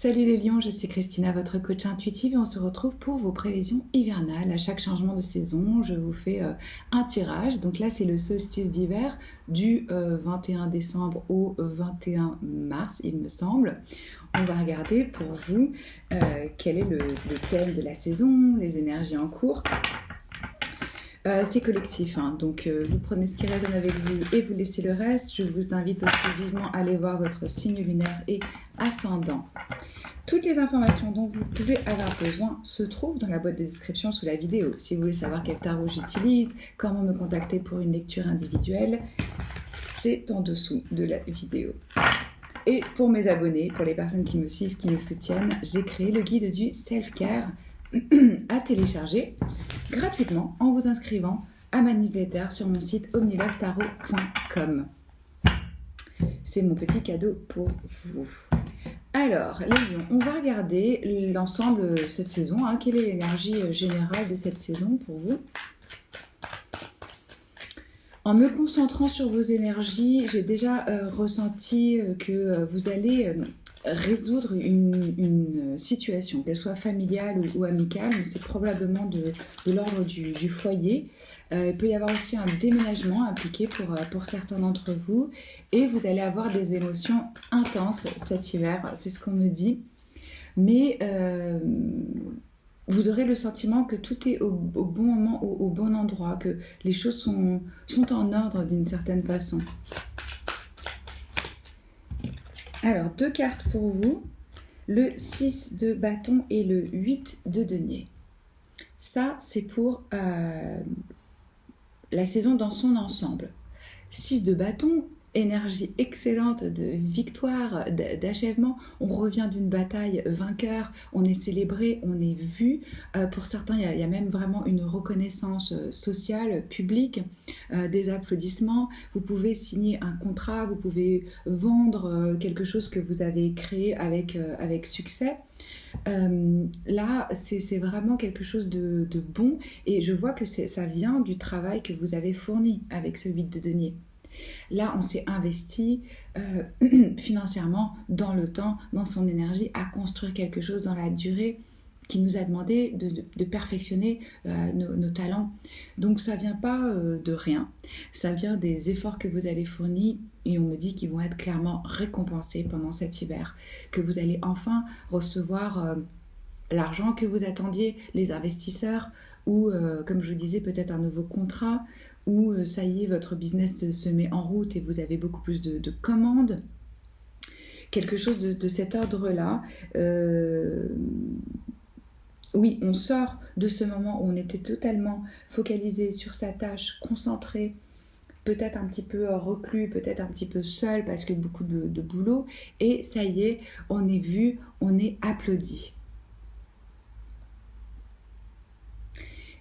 Salut les lions, je suis Christina, votre coach intuitive et on se retrouve pour vos prévisions hivernales. À chaque changement de saison, je vous fais un tirage. Donc là, c'est le solstice d'hiver du 21 décembre au 21 mars, il me semble. On va regarder pour vous quel est le thème de la saison, les énergies en cours. C'est collectif, hein. Donc vous prenez ce qui résonne avec vous et vous laissez le reste. Je vous invite aussi vivement à aller voir votre signe lunaire et ascendant. Toutes les informations dont vous pouvez avoir besoin se trouvent dans la boîte de description sous la vidéo. Si vous voulez savoir quel tarot j'utilise, comment me contacter pour une lecture individuelle, c'est en dessous de la vidéo. Et pour mes abonnés, pour les personnes qui me suivent, qui me soutiennent, j'ai créé le guide du self-care à télécharger gratuitement en vous inscrivant à ma newsletter sur mon site omnilovetarot.com. C'est mon petit cadeau pour vous. Alors, les lions, on va regarder l'ensemble de cette saison. Quelle est l'énergie générale de cette saison pour vous ? En me concentrant sur vos énergies, j'ai déjà ressenti que vous allez résoudre une situation, qu'elle soit familiale ou amicale, mais c'est probablement de l'ordre du foyer. Il peut y avoir aussi un déménagement impliqué pour certains d'entre vous et vous allez avoir des émotions intenses cet hiver, c'est ce qu'on me dit. Mais vous aurez le sentiment que tout est au bon moment, au bon endroit, que les choses sont en ordre d'une certaine façon. Alors, 2 cartes pour vous, le 6 de bâton et le 8 de denier. Ça, c'est pour la saison dans son ensemble. 6 de bâton, énergie excellente de victoire, d'achèvement. On revient d'une bataille vainqueur, on est célébré, on est vu. Pour certains, il y a même vraiment une reconnaissance sociale, publique, des applaudissements. Vous pouvez signer un contrat, vous pouvez vendre quelque chose que vous avez créé avec succès. Là, c'est vraiment quelque chose de bon et je vois que ça vient du travail que vous avez fourni avec ce 8 de denier. Là, on s'est investi financièrement, dans le temps, dans son énergie, à construire quelque chose dans la durée qui nous a demandé de perfectionner nos talents. Donc ça ne vient pas de rien, ça vient des efforts que vous avez fournis et on me dit qu'ils vont être clairement récompensés pendant cet hiver, que vous allez enfin recevoir l'argent que vous attendiez, les investisseurs ou, comme je vous disais, peut-être un nouveau contrat où ça y est, votre business se met en route et vous avez beaucoup plus de commandes. Quelque chose de cet ordre-là. Oui, on sort de ce moment où on était totalement focalisé sur sa tâche, concentré, peut-être un petit peu reclus, peut-être un petit peu seul parce que beaucoup de boulot. Et ça y est, on est vu, on est applaudi.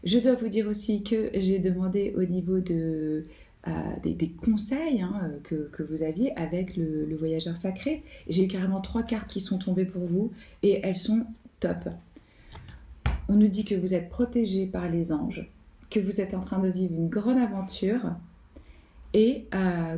Je dois vous dire aussi que j'ai demandé au niveau des conseils que vous aviez avec le voyageur sacré. J'ai eu carrément 3 cartes qui sont tombées pour vous et elles sont top. On nous dit que vous êtes protégé par les anges, que vous êtes en train de vivre une grande aventure et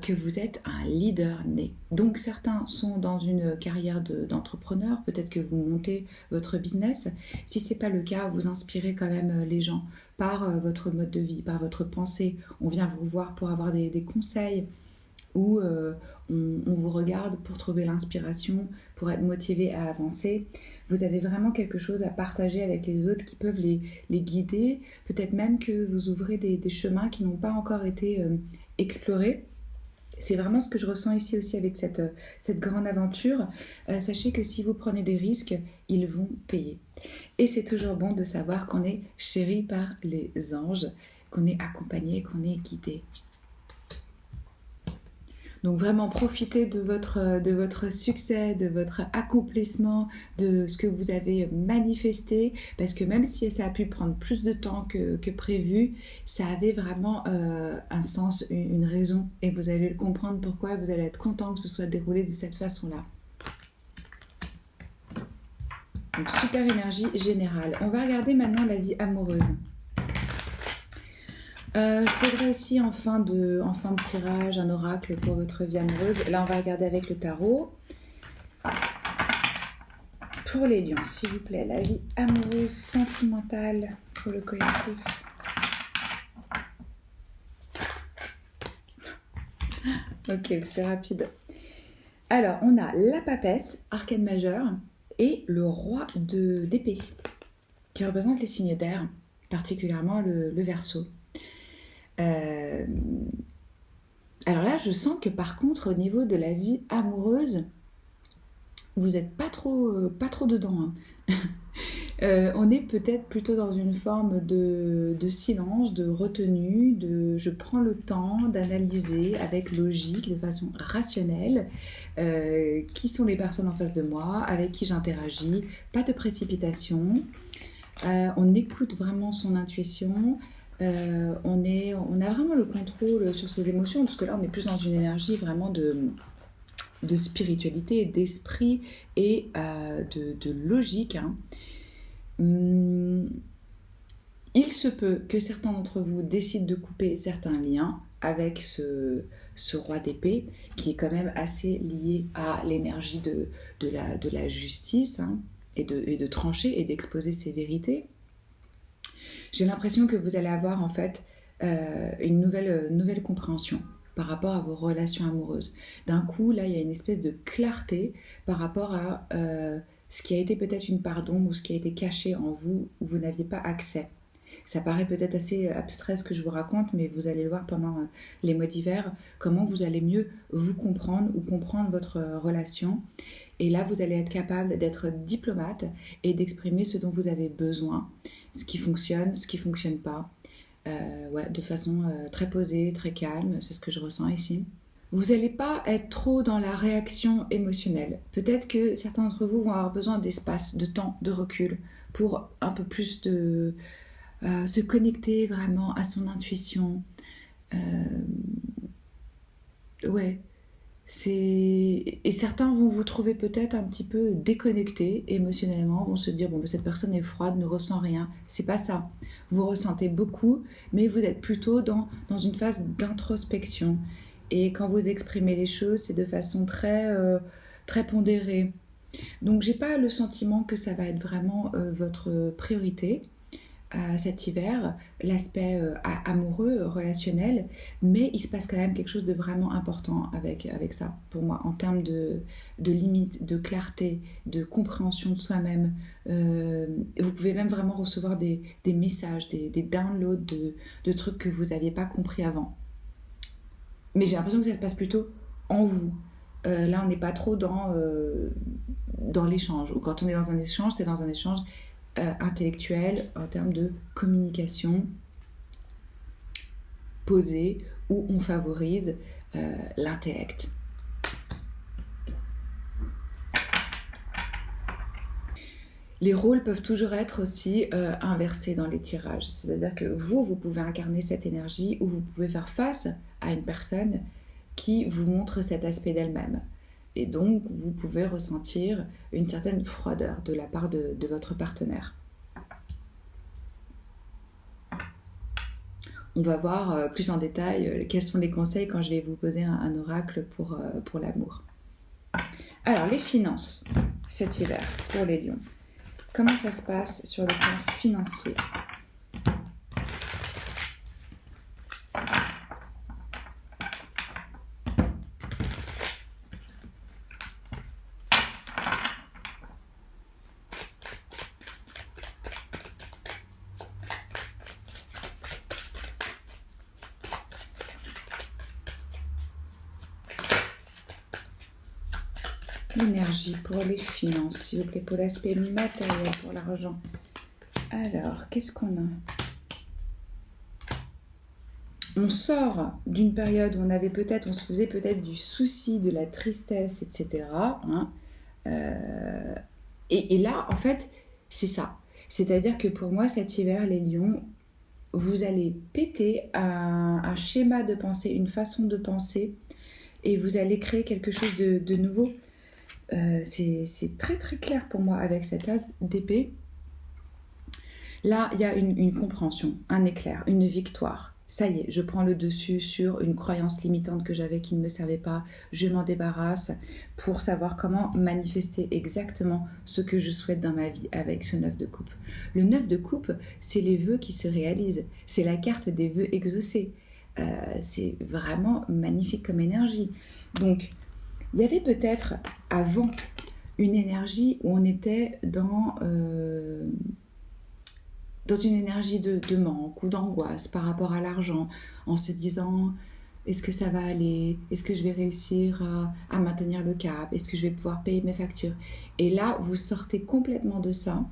que vous êtes un leader né. Donc certains sont dans une carrière d'entrepreneur, peut-être que vous montez votre business. Si ce n'est pas le cas, vous inspirez quand même les gens par votre mode de vie, par votre pensée. On vient vous voir pour avoir des conseils ou on vous regarde pour trouver l'inspiration, pour être motivé à avancer. Vous avez vraiment quelque chose à partager avec les autres qui peuvent les guider. Peut-être même que vous ouvrez des chemins qui n'ont pas encore été explorés. C'est vraiment ce que je ressens ici aussi avec cette grande aventure. Sachez que si vous prenez des risques, ils vont payer. Et c'est toujours bon de savoir qu'on est chéri par les anges, qu'on est accompagné, qu'on est guidé. Donc vraiment profitez de votre succès, de votre accomplissement, de ce que vous avez manifesté, parce que même si ça a pu prendre plus de temps que prévu, ça avait vraiment un sens, une raison, et vous allez le comprendre pourquoi, vous allez être content que ce soit déroulé de cette façon-là. Donc super énergie générale. On va regarder maintenant la vie amoureuse. Je poserai aussi en fin de tirage un oracle pour votre vie amoureuse. Là, on va regarder avec le tarot. pour les lions, s'il vous plaît, la vie amoureuse, sentimentale pour le collectif. Ok, c'était rapide. Alors, on a la papesse, arcane majeur, et le roi d'épée, qui représente les signes d'air, particulièrement le Verseau. Alors là, je sens que par contre, au niveau de la vie amoureuse, vous n'êtes pas trop dedans. On est peut-être plutôt dans une forme de silence, de retenue, je prends le temps d'analyser avec logique, de façon rationnelle, qui sont les personnes en face de moi, avec qui j'interagis, pas de précipitation. On écoute vraiment son intuition. On a vraiment le contrôle sur ses émotions, parce que là on est plus dans une énergie vraiment de spiritualité, d'esprit et de logique. Il se peut que certains d'entre vous décident de couper certains liens avec ce roi d'épée, qui est quand même assez lié à l'énergie de la justice, et de trancher et d'exposer ses vérités. J'ai l'impression que vous allez avoir en fait une nouvelle compréhension par rapport à vos relations amoureuses. D'un coup, là, il y a une espèce de clarté par rapport à ce qui a été peut-être une part d'ombre ou ce qui a été caché en vous, où vous n'aviez pas accès. Ça paraît peut-être assez abstrait ce que je vous raconte, mais vous allez le voir pendant les mois d'hiver, comment vous allez mieux vous comprendre ou comprendre votre relation. Et là, vous allez être capable d'être diplomate et d'exprimer ce dont vous avez besoin, ce qui fonctionne, ce qui ne fonctionne pas, de façon très posée, très calme, c'est ce que je ressens ici. Vous n'allez pas être trop dans la réaction émotionnelle. Peut-être que certains d'entre vous vont avoir besoin d'espace, de temps, de recul, pour un peu plus de se connecter vraiment à son intuition. Et certains vont vous trouver peut-être un petit peu déconnectés émotionnellement, vont se dire cette personne est froide, ne ressent rien. C'est pas ça. Vous ressentez beaucoup, mais vous êtes plutôt dans une phase d'introspection. Et quand vous exprimez les choses, c'est de façon très pondérée. Donc j'ai pas le sentiment que ça va être vraiment votre priorité cet hiver, l'aspect amoureux, relationnel, mais il se passe quand même quelque chose de vraiment important avec ça, pour moi, en termes de limites, de clarté, de compréhension de soi-même. Vous pouvez même vraiment recevoir des messages, des downloads de trucs que vous n'aviez pas compris avant. Mais j'ai l'impression que ça se passe plutôt en vous. Là, on n'est pas trop dans l'échange. Ou quand on est dans un échange, c'est dans un échange intellectuel, en termes de communication posée, où on favorise l'intellect. Les rôles peuvent toujours être aussi inversés dans les tirages. C'est-à-dire que vous pouvez incarner cette énergie, ou vous pouvez faire face à une personne qui vous montre cet aspect d'elle-même. Et donc, vous pouvez ressentir une certaine froideur de la part de votre partenaire. On va voir plus en détail quels sont les conseils quand je vais vous poser un oracle pour l'amour. Alors, les finances, cet hiver, pour les lions. Comment ça se passe sur le plan financier ? L'énergie pour les finances, s'il vous plaît, pour l'aspect matériel, pour l'argent. Alors, qu'est-ce qu'on a ? On sort d'une période où on se faisait peut-être du souci, de la tristesse, etc. Et là, en fait, c'est ça. C'est-à-dire que pour moi, cet hiver, les lions, vous allez péter un schéma de pensée, une façon de penser, et vous allez créer quelque chose de nouveau. C'est très très clair pour moi avec cette as d'épée. Là, il y a une compréhension, un éclair, une victoire. Ça y est, je prends le dessus sur une croyance limitante que j'avais qui ne me servait pas. Je m'en débarrasse pour savoir comment manifester exactement ce que je souhaite dans ma vie avec ce 9 de coupe. Le 9 de coupe, c'est les vœux qui se réalisent. C'est la carte des vœux exaucés. C'est vraiment magnifique comme énergie. Donc, il y avait peut-être avant une énergie où on était dans une énergie de manque ou d'angoisse par rapport à l'argent, en se disant est-ce que ça va aller, est-ce que je vais réussir à maintenir le cap, est-ce que je vais pouvoir payer mes factures. Et là, vous sortez complètement de ça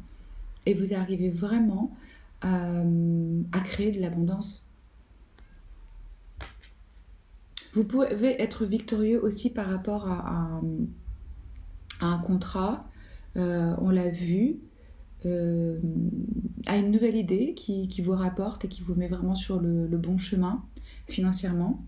et vous arrivez vraiment à créer de l'abondance. Vous pouvez être victorieux aussi par rapport à un contrat, on l'a vu, à une nouvelle idée qui vous rapporte et qui vous met vraiment sur le bon chemin financièrement.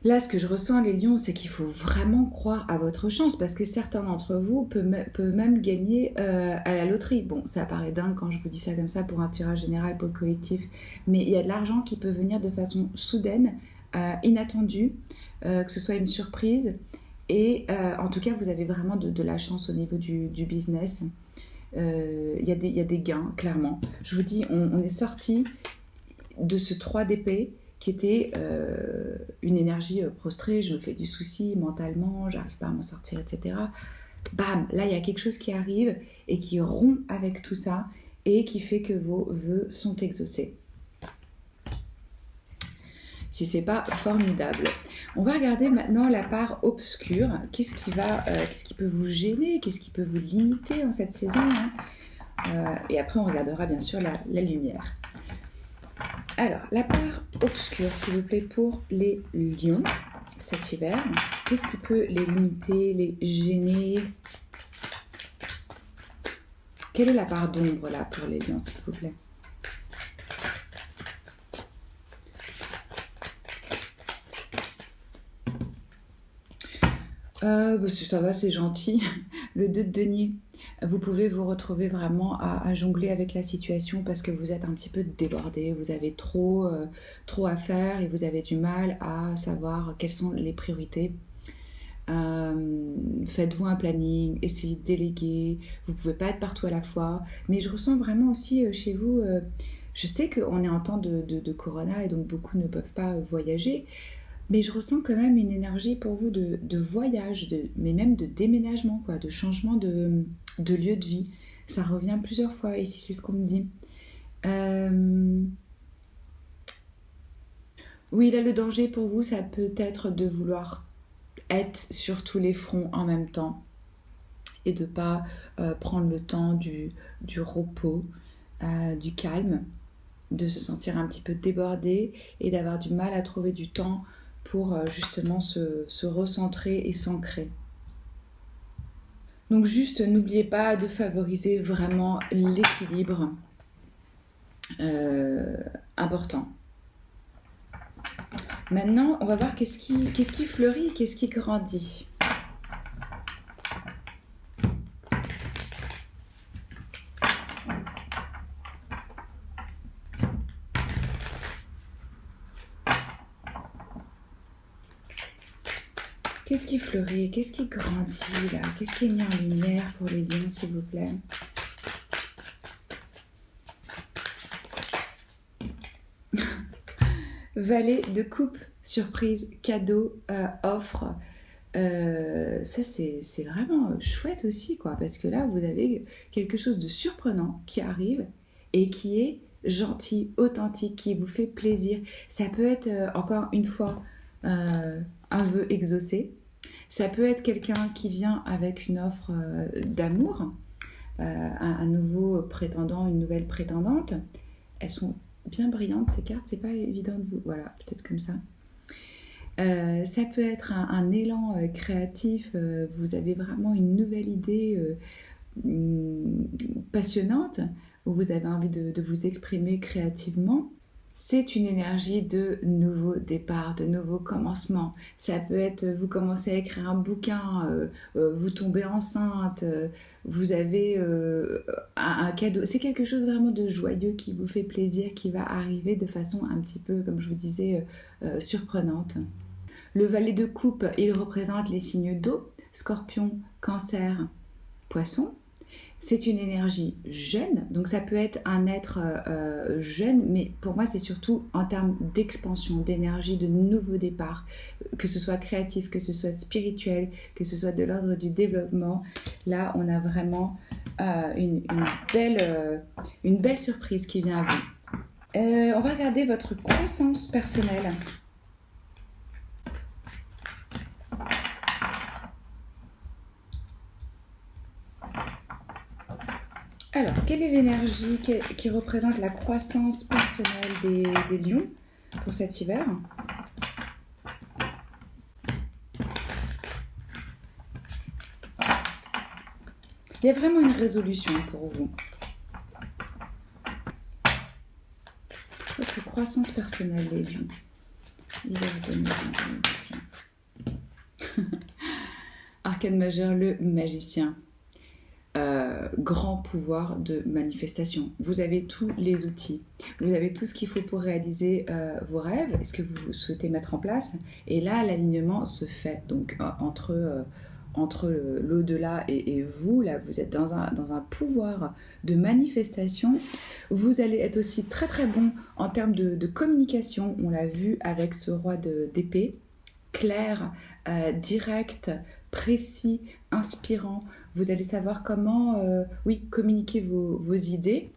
Là, ce que je ressens, les lions, c'est qu'il faut vraiment croire à votre chance parce que certains d'entre vous peuvent même gagner à la loterie. Bon, ça paraît dingue quand je vous dis ça comme ça pour un tirage général, pour le collectif, mais il y a de l'argent qui peut venir de façon soudaine, inattendue, que ce soit une surprise. Et en tout cas, vous avez vraiment de la chance au niveau du business. Il y a des gains, clairement. Je vous dis, on est sorti de ce 3 d'épée qui était une énergie prostrée, je me fais du souci mentalement, j'arrive pas à m'en sortir, etc. Bam, là il y a quelque chose qui arrive et qui rompt avec tout ça et qui fait que vos vœux sont exaucés. Si c'est pas formidable. On va regarder maintenant la part obscure. Qu'est-ce qui peut vous gêner, qu'est-ce qui peut vous limiter en cette saison, hein, et après on regardera bien sûr la lumière. Alors, la part obscure, s'il vous plaît, pour les lions cet hiver. Qu'est-ce qui peut les limiter, les gêner? Quelle est la part d'ombre là pour les lions, s'il vous plaît? Ça va, c'est gentil. Le 2 de denier. Vous pouvez vous retrouver vraiment à jongler avec la situation parce que vous êtes un petit peu débordé, vous avez trop à faire et vous avez du mal à savoir quelles sont les priorités. Faites-vous un planning, essayez de déléguer, vous ne pouvez pas être partout à la fois, mais je ressens vraiment aussi chez vous, je sais qu'on est en temps de corona et donc beaucoup ne peuvent pas voyager, mais je ressens quand même une énergie pour vous de voyage, mais même de déménagement, quoi, de changement de lieu de vie. Ça revient plusieurs fois ici, c'est ce qu'on me dit. Oui, là, le danger pour vous, ça peut être de vouloir être sur tous les fronts en même temps et de ne pas prendre le temps du repos, du calme, de se sentir un petit peu débordé et d'avoir du mal à trouver du temps pour justement se recentrer et s'ancrer. Donc juste n'oubliez pas de favoriser vraiment l'équilibre important. Maintenant, on va voir qu'est-ce qui fleurit, qu'est-ce qui grandit. Qu'est-ce qui fleurit? Qu'est-ce qui grandit là? Qu'est-ce qui est mis en lumière pour les lions, s'il vous plaît? Valet de coupe, surprise, cadeau, offre. Ça, c'est vraiment chouette aussi, quoi, parce que là, vous avez quelque chose de surprenant qui arrive et qui est gentil, authentique, qui vous fait plaisir. Ça peut être, encore une fois, un vœu exaucé. Ça peut être quelqu'un qui vient avec une offre d'amour, un nouveau prétendant, une nouvelle prétendante. Elles sont bien brillantes ces cartes, c'est pas évident de vous... Voilà, peut-être comme ça. Ça peut être un élan créatif, vous avez vraiment une nouvelle idée passionnante, où vous avez envie de vous exprimer créativement. C'est une énergie de nouveau départ, de nouveau commencement. Ça peut être, vous commencez à écrire un bouquin, vous tombez enceinte, vous avez un cadeau. C'est quelque chose vraiment de joyeux qui vous fait plaisir, qui va arriver de façon un petit peu, comme je vous disais, surprenante. Le valet de coupe, il représente les signes d'eau, Scorpion, Cancer, Poisson. C'est une énergie jeune, donc ça peut être un être jeune, mais pour moi c'est surtout en termes d'expansion, d'énergie, de nouveau départ, que ce soit créatif, que ce soit spirituel, que ce soit de l'ordre du développement. Là, on a vraiment une belle surprise qui vient à vous. On va regarder votre croissance personnelle. Alors, quelle est l'énergie qui représente la croissance personnelle des lions pour cet hiver? Il y a vraiment une résolution pour vous. Votre croissance personnelle des lions. Hiver 2020. Arcane majeur, le magicien. Grand pouvoir de manifestation. Vous avez tous les outils, vous avez tout ce qu'il faut pour réaliser vos rêves, ce que vous souhaitez mettre en place, et là l'alignement se fait. Donc entre l'au-delà et vous, là vous êtes dans un pouvoir de manifestation. Vous allez être aussi très très bon en termes de communication. On l'a vu avec ce roi d'épée, clair, direct, précis, inspirant. Vous allez savoir comment communiquer vos idées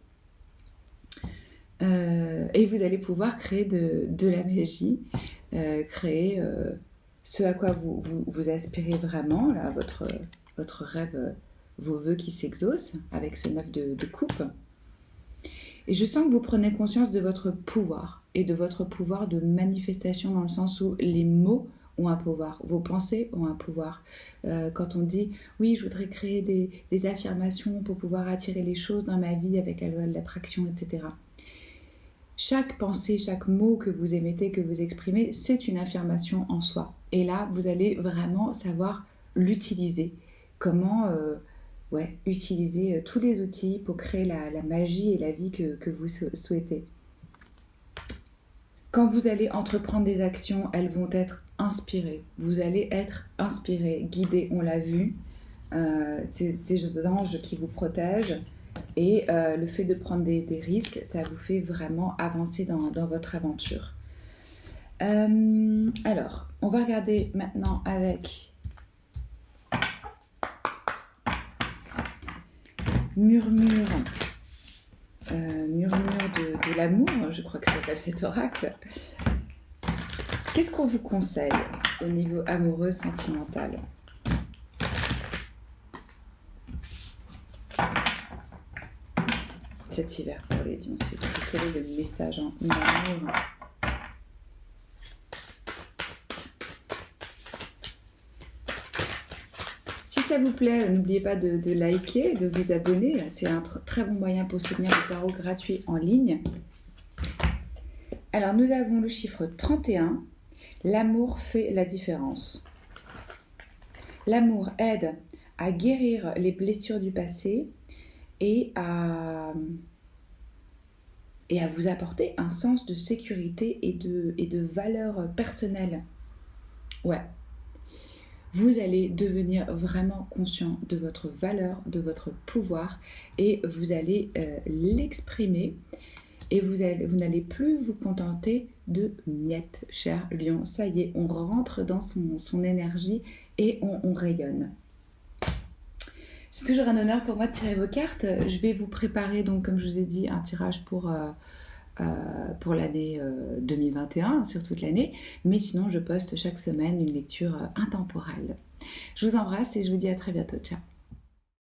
et vous allez pouvoir créer de la magie, créer ce à quoi vous aspirez vraiment, là, votre rêve, vos vœux qui s'exaucent avec ce 9 de coupe. Et je sens que vous prenez conscience de votre pouvoir et de votre pouvoir de manifestation dans le sens où les mots ont un pouvoir, vos pensées ont un pouvoir. Quand on dit « oui, je voudrais créer des affirmations pour pouvoir attirer les choses dans ma vie avec la loi de l'attraction, etc. » Chaque pensée, chaque mot que vous émettez, que vous exprimez, c'est une affirmation en soi. Et là, vous allez vraiment savoir l'utiliser. Comment utiliser tous les outils pour créer la magie et la vie que vous souhaitez. Quand vous allez entreprendre des actions, elles vont être inspirées. Vous allez être inspiré, guidé, on l'a vu. Ces anges qui vous protègent. Et le fait de prendre des risques, ça vous fait vraiment avancer dans votre aventure. Alors, on va regarder maintenant avec murmure de l'amour, je crois que ça s'appelle cet oracle. Qu'est-ce qu'on vous conseille au niveau amoureux, sentimental ? Cet hiver pour les lions, c'est quel est le message en amour ? Si ça vous plaît, n'oubliez pas de liker, de vous abonner. C'est un très bon moyen pour soutenir le tarot gratuit en ligne. Alors, nous avons le chiffre 31. L'amour fait la différence. L'amour aide à guérir les blessures du passé et à vous apporter un sens de sécurité et de valeur personnelle. Ouais. Vous allez devenir vraiment conscient de votre valeur, de votre pouvoir et vous allez l'exprimer et vous n'allez plus vous contenter de miettes, cher lion. Ça y est, on rentre dans son énergie et on rayonne. C'est toujours un honneur pour moi de tirer vos cartes. Je vais vous préparer, donc, comme je vous ai dit, un tirage pour l'année 2021, sur toute l'année. Mais sinon, je poste chaque semaine une lecture intemporelle. Je vous embrasse et je vous dis à très bientôt. Ciao.